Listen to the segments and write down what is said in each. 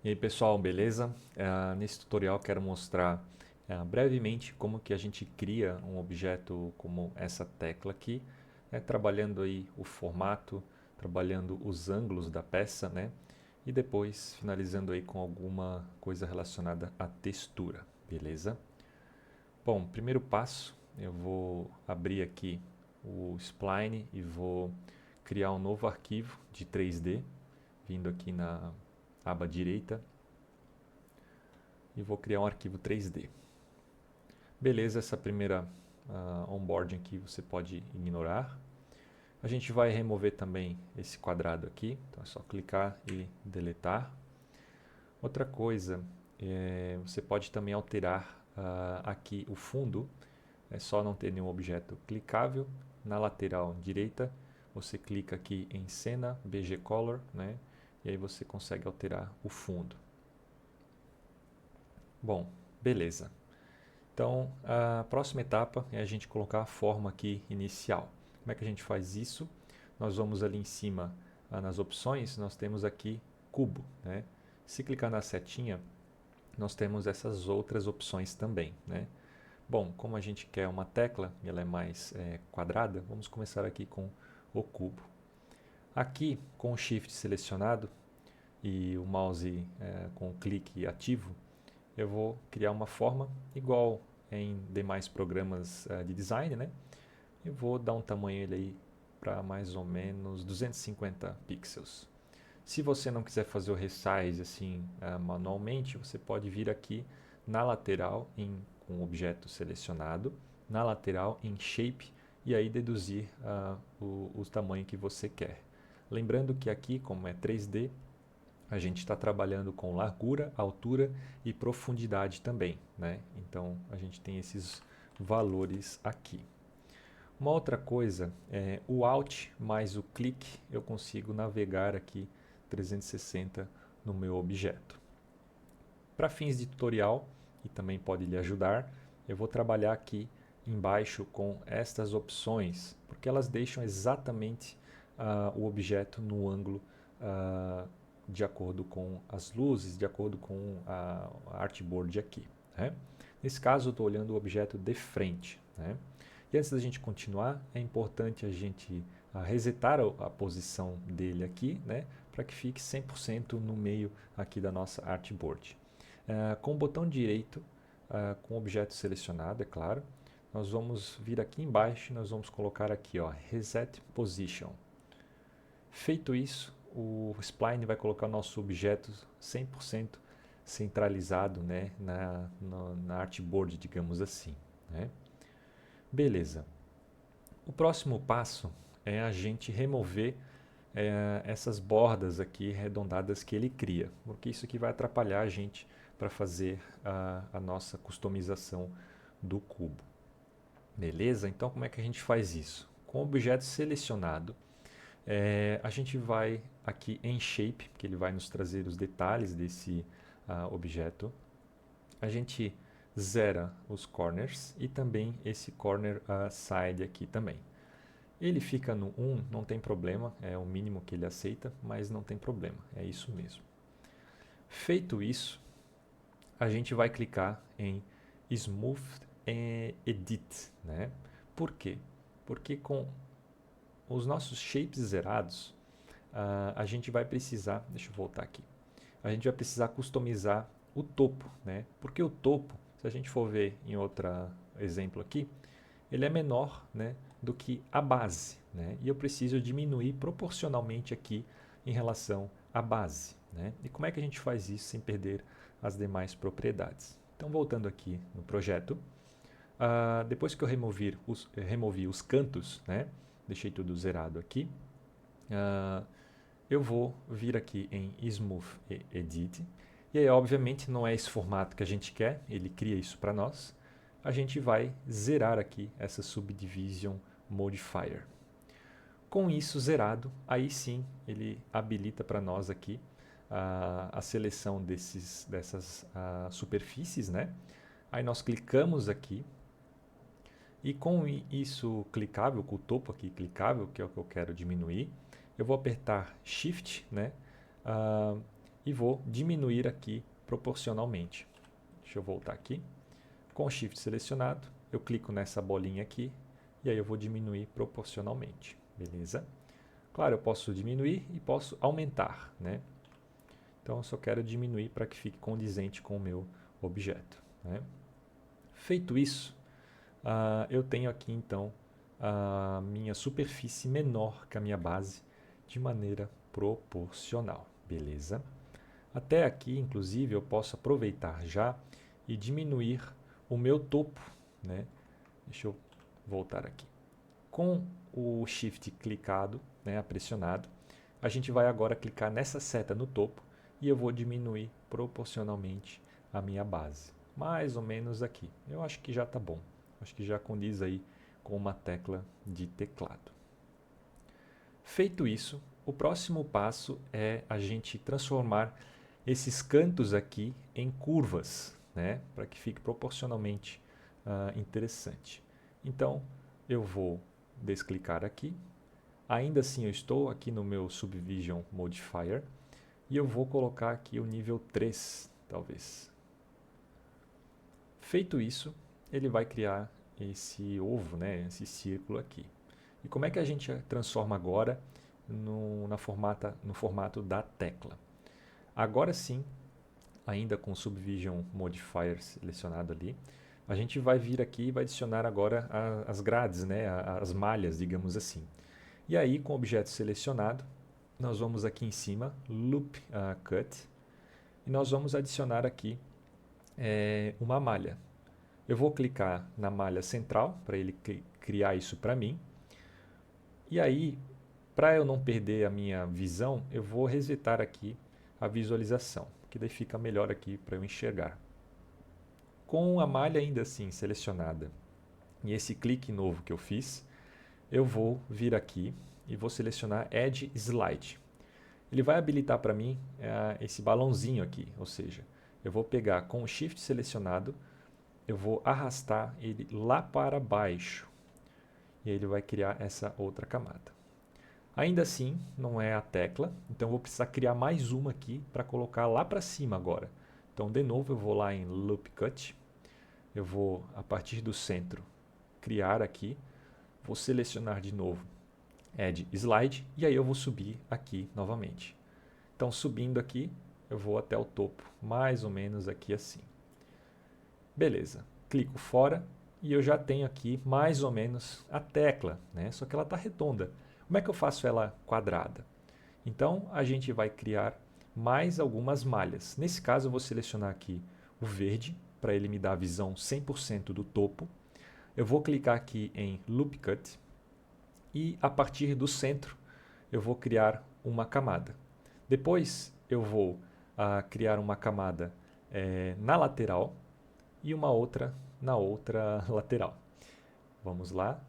E aí pessoal, beleza? Nesse tutorial quero mostrar brevemente como que a gente cria um objeto como essa tecla aqui, né, trabalhando aí o formato, trabalhando os ângulos da peça, né, e depois finalizando aí com alguma coisa relacionada à textura, beleza? Bom, primeiro passo, eu vou abrir aqui o Spline e vou criar um novo arquivo de 3D, vindo aqui na aba direita e vou criar um arquivo 3D. Beleza, essa primeira onboarding aqui você pode ignorar. A gente vai remover também esse quadrado aqui, então é só clicar e deletar. Outra coisa, você pode também alterar aqui o fundo, é só não ter nenhum objeto clicável. Na lateral direita, você clica aqui em Cena, BG Color, né? E aí você consegue alterar o fundo. Bom, beleza. Então, a próxima etapa é a gente colocar a forma aqui inicial. Como é que a gente faz isso? Nós vamos ali em cima, nas opções, nós temos aqui cubo, né? Se clicar na setinha, nós temos essas outras opções também, né? Bom, como a gente quer uma tecla e ela é mais quadrada, vamos começar aqui com o cubo. Aqui, com o Shift selecionado e o mouse com o clique ativo, eu vou criar uma forma igual em demais programas de design, né? Eu vou dar um tamanho ele aí para mais ou menos 250 pixels. Se você não quiser fazer o resize assim manualmente, você pode vir aqui na lateral com o objeto selecionado, na lateral em Shape e aí deduzir o tamanho que você quer. Lembrando que aqui, como é 3D, a gente está trabalhando com largura, altura e profundidade também, né? Então a gente tem esses valores aqui. Uma outra coisa é o Alt mais o clique, eu consigo navegar aqui 360 no meu objeto. Para fins de tutorial, e também pode lhe ajudar, eu vou trabalhar aqui embaixo com estas opções, porque elas deixam exatamente o objeto no ângulo de acordo com as luzes, de acordo com a artboard aqui. Né? Nesse caso, eu estou olhando o objeto de frente. Né? E antes da gente continuar, é importante a gente resetar a posição dele aqui, né? Para que fique 100% no meio aqui da nossa artboard. Com o botão direito, com o objeto selecionado, é claro, nós vamos vir aqui embaixo e nós vamos colocar aqui, ó, Reset Position. Feito isso, o Spline vai colocar o nosso objeto 100% centralizado, né, na artboard, digamos assim. Né? Beleza. O próximo passo é a gente remover essas bordas aqui arredondadas que ele cria, porque isso aqui vai atrapalhar a gente para fazer a nossa customização do cubo. Beleza? Então como é que a gente faz isso? Com o objeto selecionado, a gente vai aqui em Shape, que ele vai nos trazer os detalhes desse objeto. A gente zera os corners e também esse corner side aqui também. Ele fica no 1, não tem problema, é o mínimo que ele aceita, mas não tem problema, é isso mesmo. Feito isso, a gente vai clicar em Smooth Edit. Né? Por quê? Porque com os nossos shapes zerados, a gente vai precisar, deixa eu voltar aqui, a gente vai precisar customizar o topo, né? Porque o topo, se a gente for ver em outro exemplo aqui, ele é menor, né, do que a base, né? E eu preciso diminuir proporcionalmente aqui em relação à base, né? E como é que a gente faz isso sem perder as demais propriedades? Então, voltando aqui no projeto, depois que eu removi os cantos, né, deixei tudo zerado aqui, eu vou vir aqui em Smooth Edit. E aí, obviamente, não é esse formato que a gente quer, ele cria isso para nós. A gente vai zerar aqui essa Subdivision Modifier. Com isso zerado, aí sim ele habilita para nós aqui a seleção dessas superfícies, né? Aí nós clicamos aqui e com isso clicável, com o topo aqui clicável, que é o que eu quero diminuir, eu vou apertar Shift, né? e vou diminuir aqui proporcionalmente. Deixa eu voltar aqui. Com o Shift selecionado, eu clico nessa bolinha aqui e aí eu vou diminuir proporcionalmente, beleza? Claro, eu posso diminuir e posso aumentar, né? Então, eu só quero diminuir para que fique condizente com o meu objeto, né? Feito isso, eu tenho aqui então a minha superfície menor que a minha base de maneira proporcional, beleza? Até aqui, inclusive, eu posso aproveitar já e diminuir o meu topo, né? Deixa eu voltar aqui. Com o Shift clicado, né, pressionado, a gente vai agora clicar nessa seta no topo e eu vou diminuir proporcionalmente a minha base. Mais ou menos aqui. Eu acho que já está bom. Acho que já condiz aí com uma tecla de teclado. Feito isso, o próximo passo é a gente transformar esses cantos aqui em curvas, né, para que fique proporcionalmente interessante. Então, eu vou desclicar aqui. Ainda assim, eu estou aqui no meu Subdivision Modifier e eu vou colocar aqui o nível 3, talvez. Feito isso, ele vai criar esse ovo, né, esse círculo aqui. E como é que a gente transforma agora no formato da tecla? Agora sim, ainda com o Subdivision Modifier selecionado ali, a gente vai vir aqui e vai adicionar agora as grades, né, as malhas, digamos assim. E aí, com o objeto selecionado, nós vamos aqui em cima, Loop Cut, e nós vamos adicionar aqui uma malha. Eu vou clicar na malha central, para ele criar isso para mim. E aí, para eu não perder a minha visão, eu vou resetar aqui a visualização, que daí fica melhor aqui para eu enxergar. Com a malha ainda assim selecionada e esse clique novo que eu fiz, eu vou vir aqui e vou selecionar Add Slide. Ele vai habilitar para mim esse balãozinho aqui, ou seja, eu vou pegar com o Shift selecionado, eu vou arrastar ele lá para baixo e ele vai criar essa outra camada. Ainda assim, não é a tecla, então eu vou precisar criar mais uma aqui para colocar lá para cima agora. Então, de novo, eu vou lá em Loop Cut, eu vou, a partir do centro, criar aqui, vou selecionar de novo Add Slide e aí eu vou subir aqui novamente. Então, subindo aqui, eu vou até o topo, mais ou menos aqui assim. Beleza, clico fora e eu já tenho aqui mais ou menos a tecla, né? Só que ela está redonda. Como é que eu faço ela quadrada? Então, a gente vai criar mais algumas malhas. Nesse caso, eu vou selecionar aqui o verde, para ele me dar a visão 100% do topo. Eu vou clicar aqui em Loop Cut e, a partir do centro, eu vou criar uma camada. Depois, eu vou criar uma camada na lateral e uma outra na outra lateral. Vamos lá.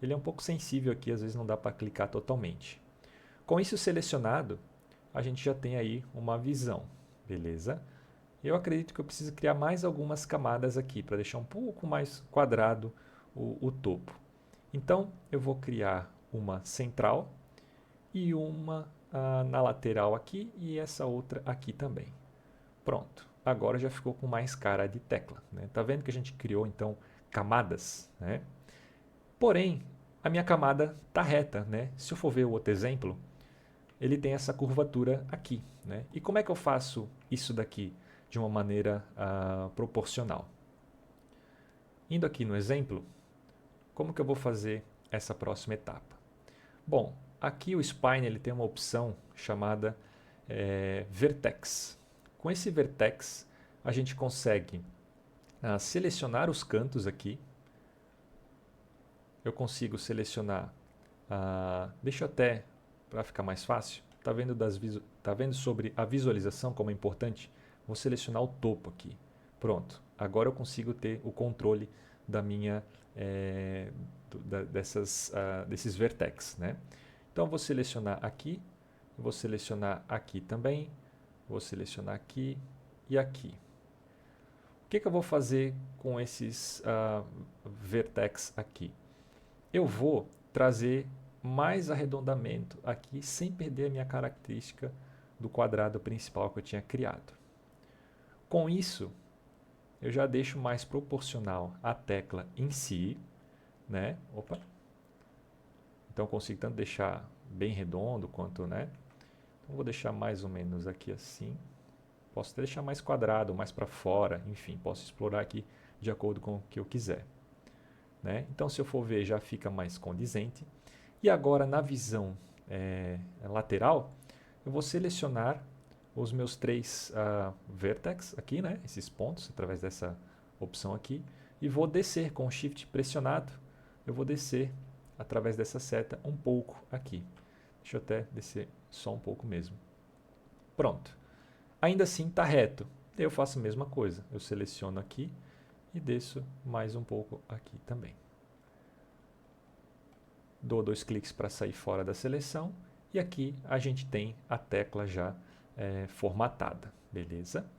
Ele é um pouco sensível aqui, às vezes não dá para clicar totalmente. Com isso selecionado, a gente já tem aí uma visão, beleza? Eu acredito que eu preciso criar mais algumas camadas aqui, para deixar um pouco mais quadrado o topo. Então, eu vou criar uma central e uma na lateral aqui e essa outra aqui também. Pronto, agora já ficou com mais cara de tecla, né? Tá vendo que a gente criou, então, camadas, né? Porém, a minha camada está reta, né? Se eu for ver o outro exemplo, ele tem essa curvatura aqui, né? E como é que eu faço isso daqui de uma maneira proporcional? Indo aqui no exemplo, como que eu vou fazer essa próxima etapa? Bom, aqui o Spine ele tem uma opção chamada Vertex. Com esse Vertex, a gente consegue selecionar os cantos aqui. Eu consigo selecionar, deixa eu até, para ficar mais fácil, tá vendo sobre a visualização como é importante? Vou selecionar o topo aqui. Pronto, agora eu consigo ter o controle da minha, desses vertex, né? Então eu vou selecionar aqui, vou selecionar aqui também, vou selecionar aqui e aqui. O que eu vou fazer com esses vertex aqui? Eu vou trazer mais arredondamento aqui sem perder a minha característica do quadrado principal que eu tinha criado. Com isso, eu já deixo mais proporcional a tecla em si, né? Opa! Então, eu consigo tanto deixar bem redondo quanto, né? Então, vou deixar mais ou menos aqui assim. Posso até deixar mais quadrado, mais para fora, enfim, posso explorar aqui de acordo com o que eu quiser. Né? Então, se eu for ver, já fica mais condizente. E agora, na visão lateral, eu vou selecionar os meus 3 vertex aqui, né? Esses pontos, através dessa opção aqui, e vou descer com o Shift pressionado, eu vou descer através dessa seta um pouco aqui. Deixa eu até descer só um pouco mesmo. Pronto. Ainda assim está reto. Eu faço a mesma coisa. Eu seleciono aqui e desço mais um pouco aqui também. Dou 2 cliques para sair fora da seleção. E aqui a gente tem a tecla já formatada. Beleza?